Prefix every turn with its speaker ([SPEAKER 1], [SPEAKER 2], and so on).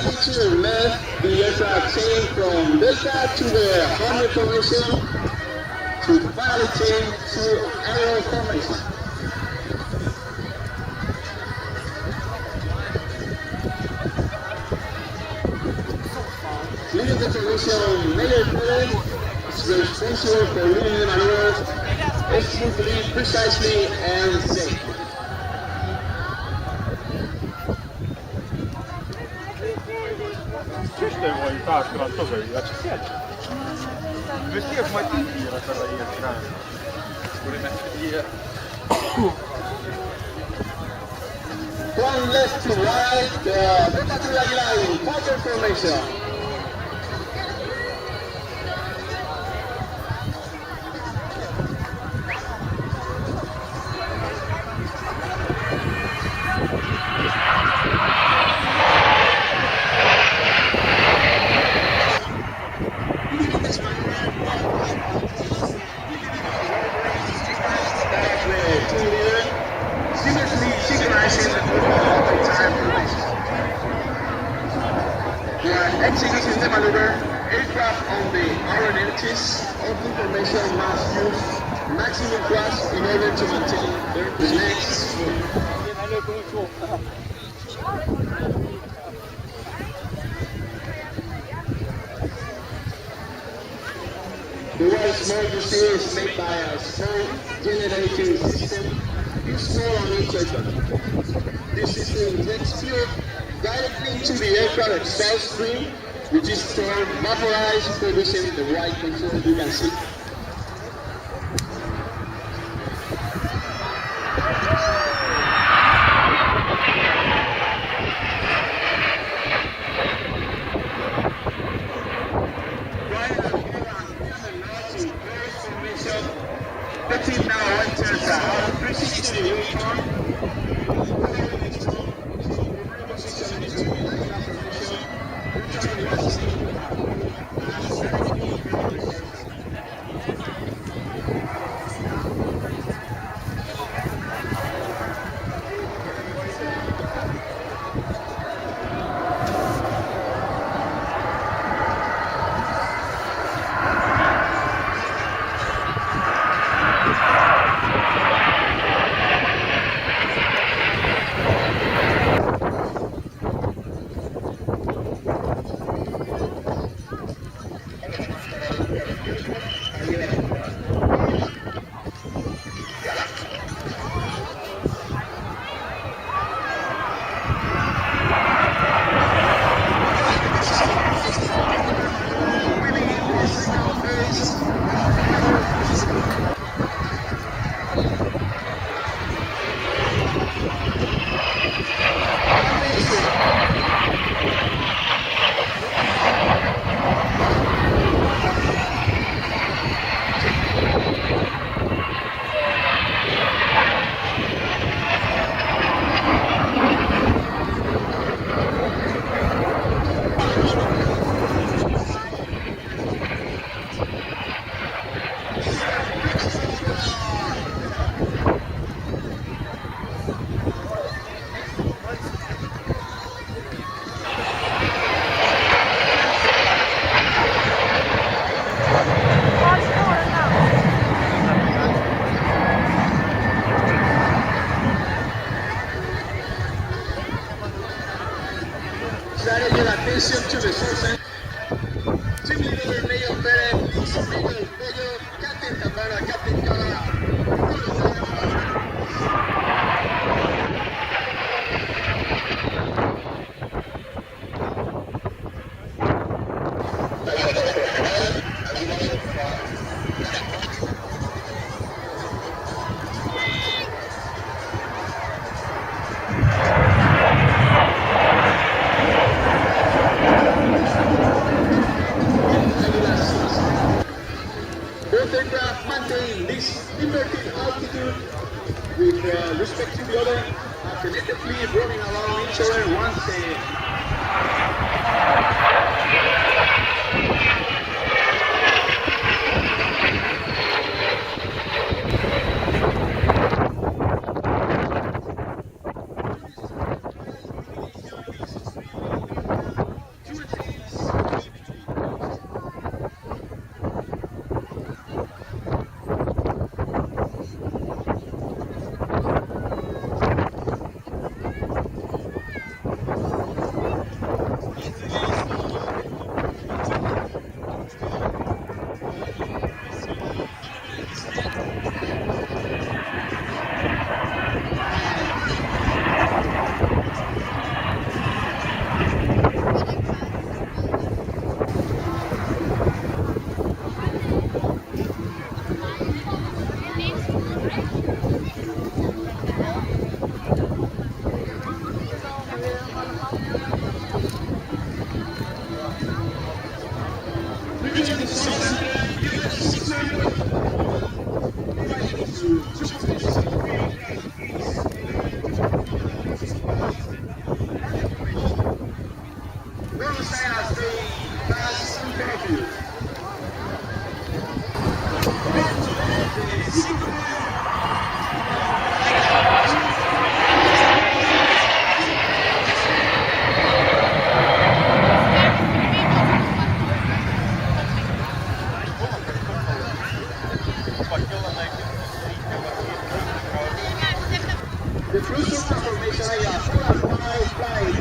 [SPEAKER 1] slightly to the left, the aircraft change from Delta to the Harmony formation to finally change to aerial formation. Leading the formation, Major Pilot is responsible for leading the maneuvers smoothly, precisely, and safe.
[SPEAKER 2] Češtaj voli taaskraan tosi, läks sieltä. Myös tiedät mä tiedä tällä iässä.
[SPEAKER 1] One left to right, Delta to AGUILA in quarter formation. Executing the maneuver, aircraft on the outer edges of the formation must use maximum thrust in order to maintain their legs smooth. The white smoke you see is made by a smoke generating system. It's small on each aircraft. This system injects fuel directly into the aircraft exhaust stream, which is stored vaporized, producing the white control you can see. The team now enters the 360 uniform. Strategy attention to the source. Team leader Mayor Perez, Mayor Pollo, Captain Tamara, Captain Kara. Both aircraft maintain this inverted altitude with respect to the other, alternatively running around each other once they The crucial transformation ay full and fly flying.